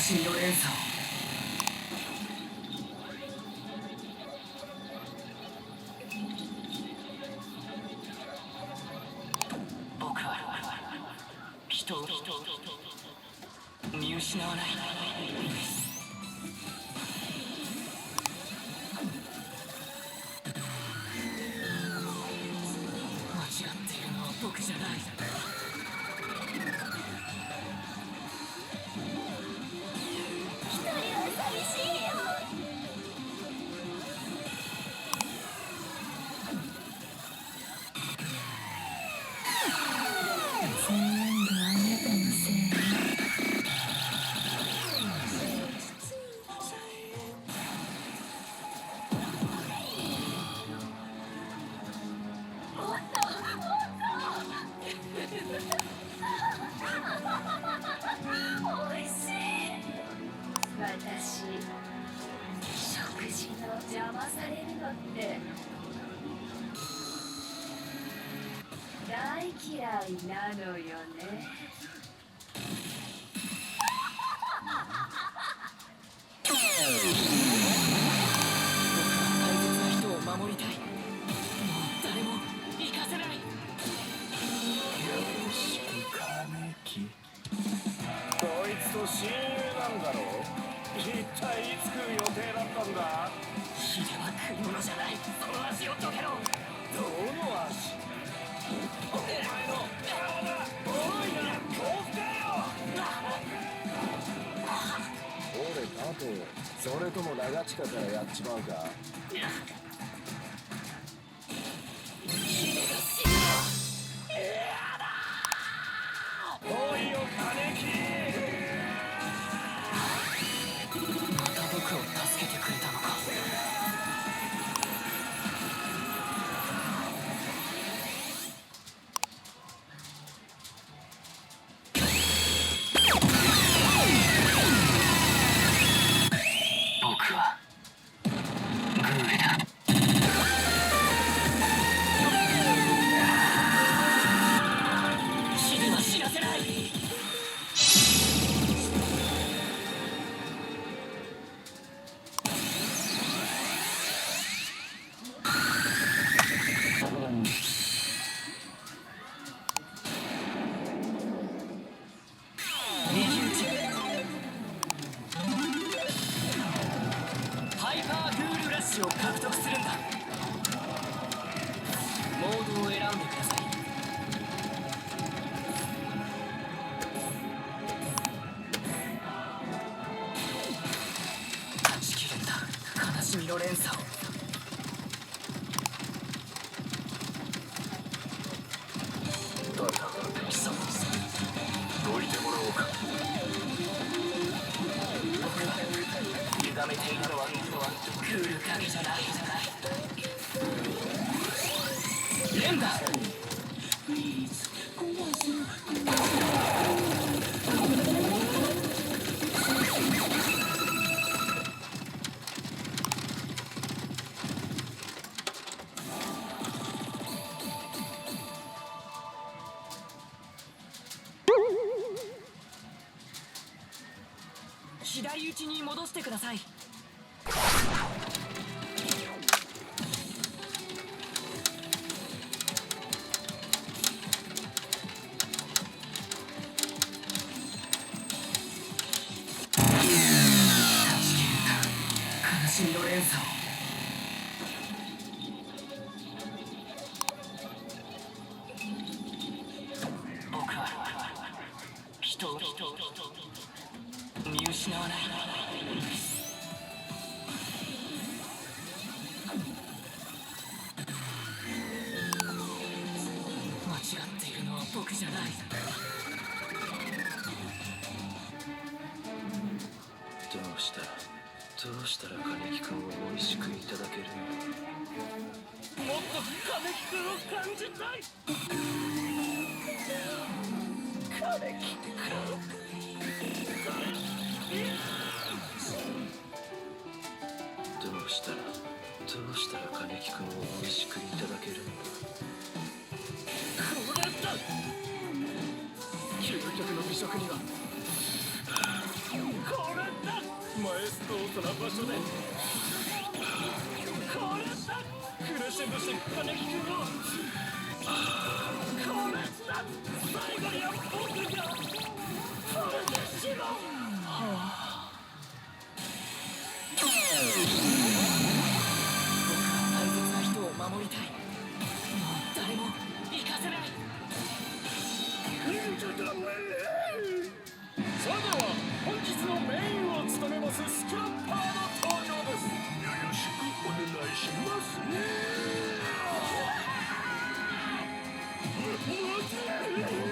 しみの連鎖を。僕は人を見失わない。間違っているのは僕じゃない。一人は寂しいよ。全部あなたのせい。おいしい。私、食事の邪魔されるのって大嫌いなのよね。僕は大切な人を守りたい。もう誰も行かせない。よろしく金木。こいつと親友なんだろう。一体いつ来る予定だったんだ。ヒデは食い物じゃない。その足をどけろ。どの足。お前の体重いな。豆腐かよ。俺立てよ。それとも長近からやっちまうか。ヒデが死ぬの。来いよ金木。また僕を助けてくれたのか。僕はグーレだ。ヒデは死なせない。右打ち。ハイパーグールラッシュを獲得するんだ。モードを選んでください。断ち切るんだ、悲しみの連鎖を。そう、どいてもらおうか。僕は歪めているのはグールだけじゃない。連打。左打ちに戻してください。悲しみの連鎖を。僕は人を見失わない。間違っているのは僕じゃない。どうしたら金木君を美味しくいただけるの。もっと金木君を感じたい。金木君。どうしたら金木君を美味しくいただけるの。これだ。究極の美食にはこれトな場所でこれだ苦しむし金木君をこれだ最後には僕がそれでしろ。大切な人を守りたい。もう誰も行かせない。逃げちゃダメ。それでは本日のメインを務めますスクラッパーの登場です。よろしくお願いします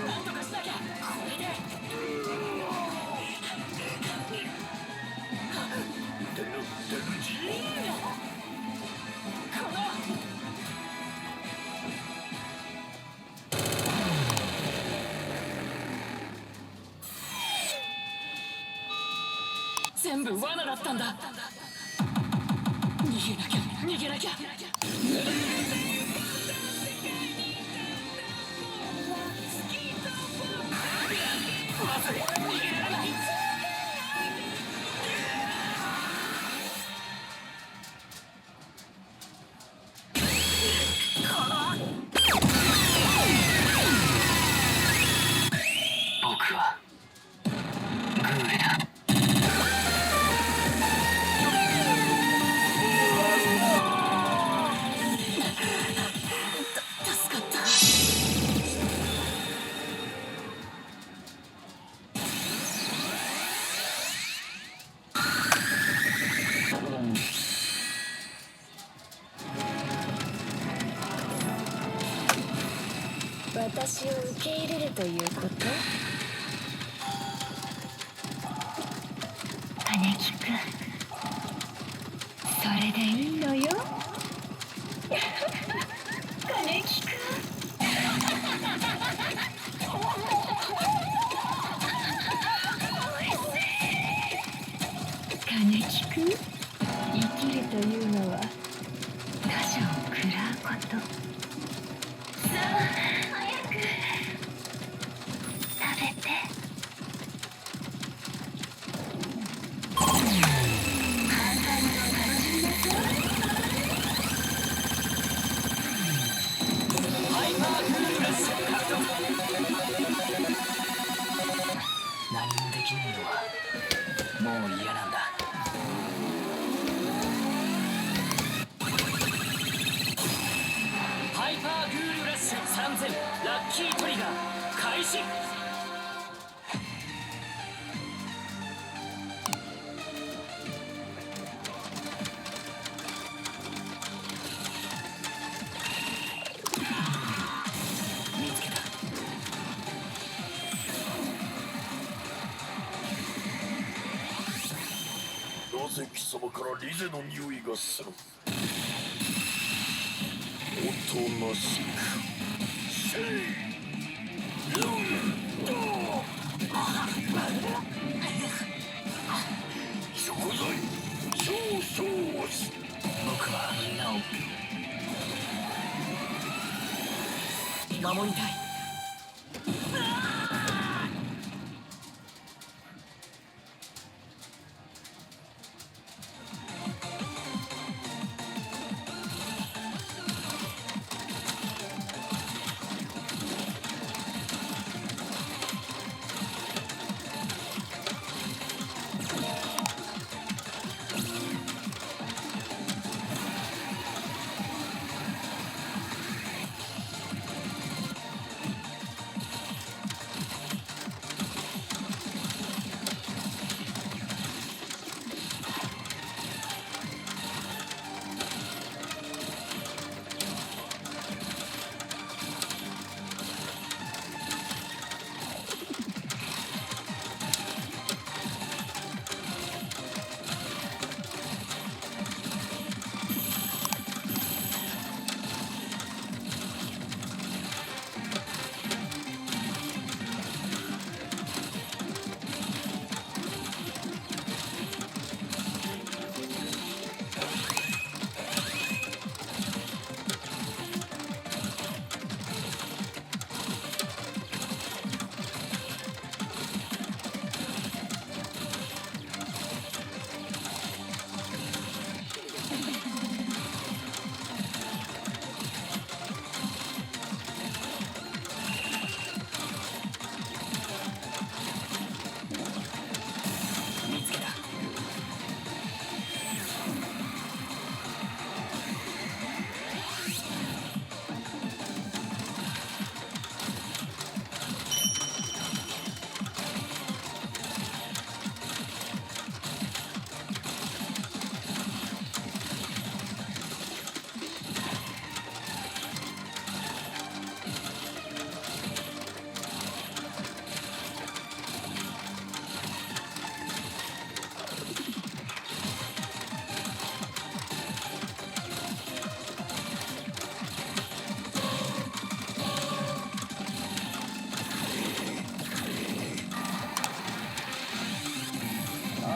なんとかしなきゃ。これでこの全部罠だったんだ。逃げなきゃ逃げなきゃ。まずい、逃げられない。僕はグーレだ。助かった。私を受け入れるということ？金木くん、それでいいのよ。金木くん金木くん、生きるというのは他者を食らうこと。さあ早く食べて。何もできないのはもう嫌なんだ。ハイパーグールラッシュ3000ラッキートリガー開始。見つけた。なぜ貴様からリゼの匂いがする。おとなしくせい。食材少々おし。僕はみんなを守りたい。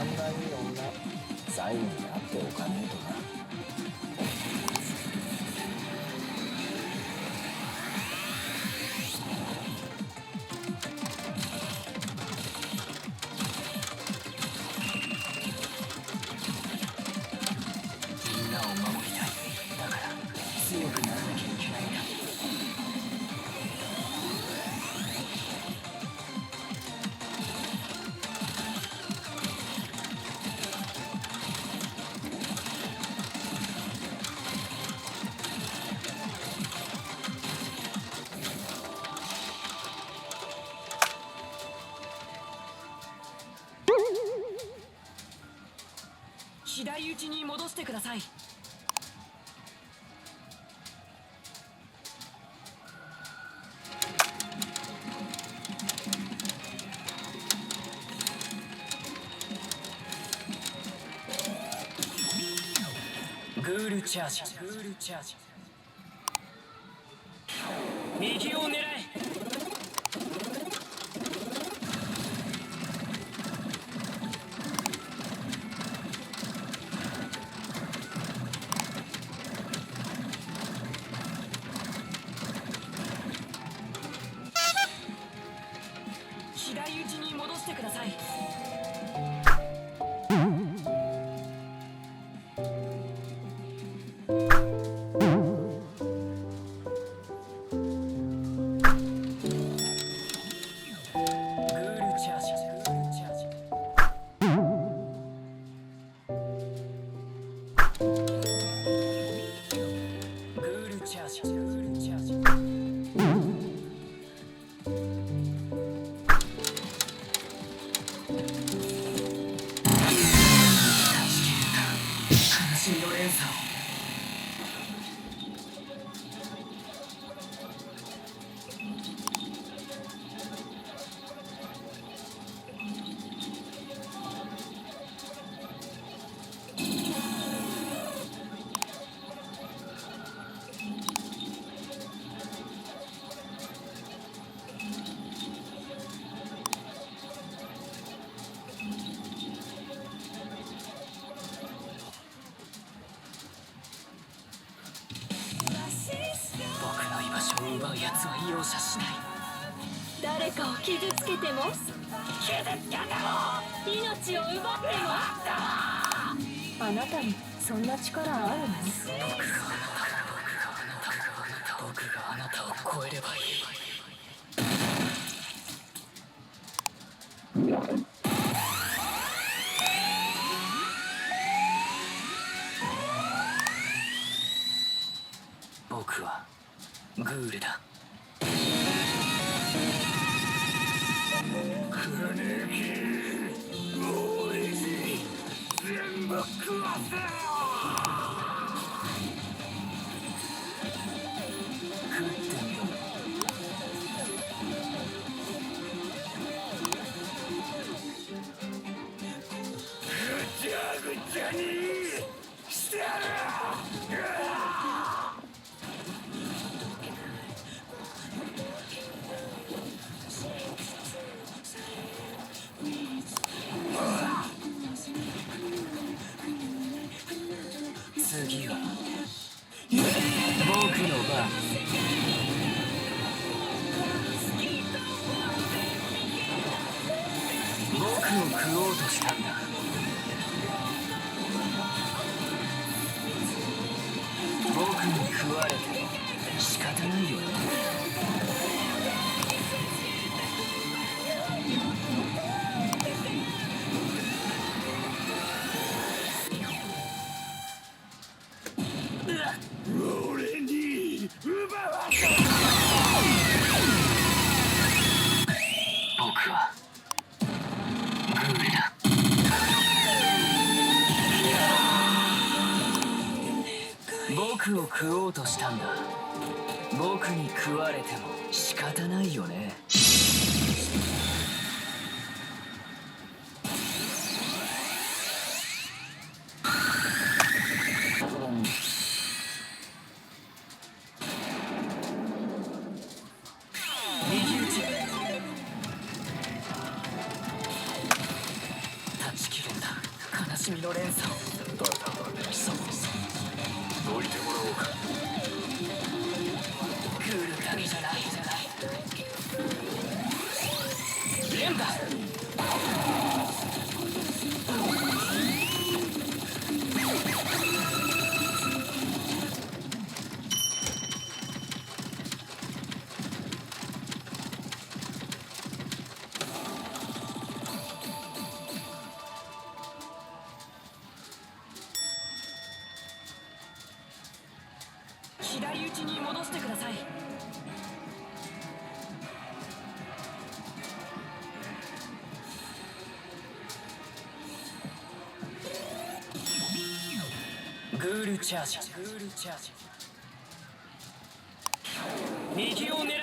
あんないい女最後に会っておかねえとな。みんなを守りたい。だから強くならなきゃいけないんだ。左打ちに戻してください。グールチャージ。グールチャージ。右を狙え。左打ちに戻してください。奪う奴は容赦しない。誰かを傷つけても命を奪ってもあなたにそんな力あるの？僕があなたを超えればいい。僕はグールだ。全部食わせろ。食ってみろ。ぐちゃぐちゃにしてやる。次は僕の番。僕を食おうとしたんだ。僕に食われても仕方ないよね。俺に奪わせろ。僕はグールだ。僕を食おうとしたんだ。僕に食われても仕方ないよね。右打ち。断ち切れた。しみの連鎖を。だ貴様どいてもらおうか。クールだけじゃない連打。左打ちに戻してください。グールチャージ。右を狙え。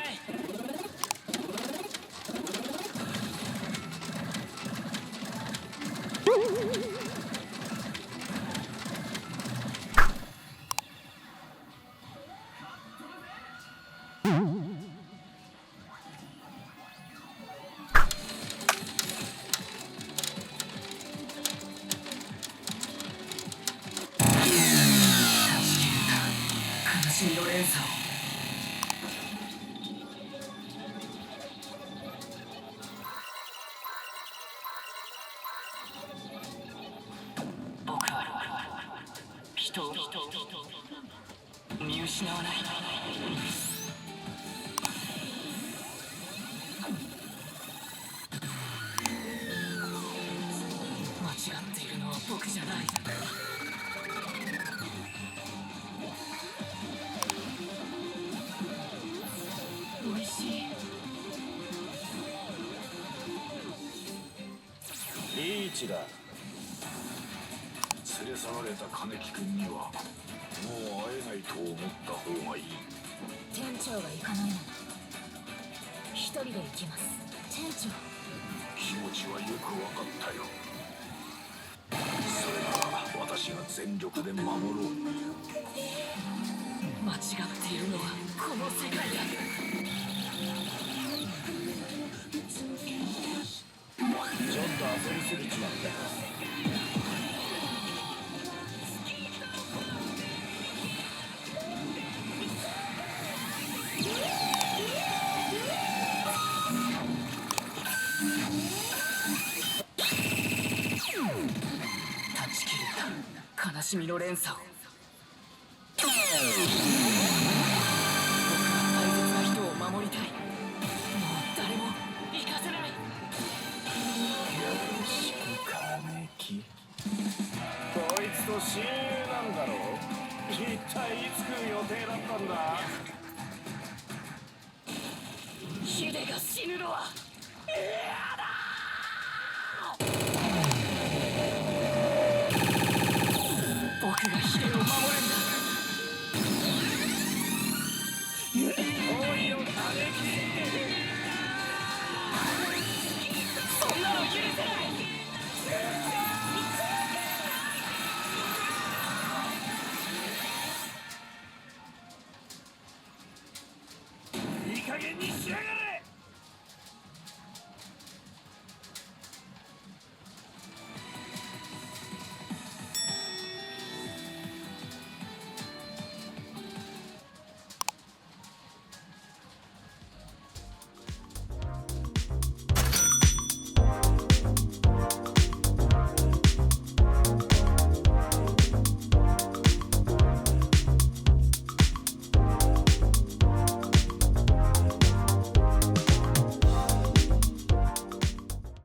悲しみの連鎖を。僕は人を見失わない。間違っているのは僕じゃない。美味しい。リーチだ。連れ去られた金木君にはもう会えないと思った方がいい。店長が行かないなら一人で行きます。店長、気持ちはよく分かったよ。それなら私が全力で守ろう。間違っているのはこの世界だ。ちょっと焦りすぎちまったよ。断ち切る悲しみの連鎖を。僕は大切な人を守りたい。もう誰も行かせない。よろしく金木。こいつと親友なんだろう。一体いつ来る予定だったんだ。ヒデが死ぬのは嫌だ。僕がヒデを守るんだ。おいよ金木。そんなの許せない。いい加減にしやがれ。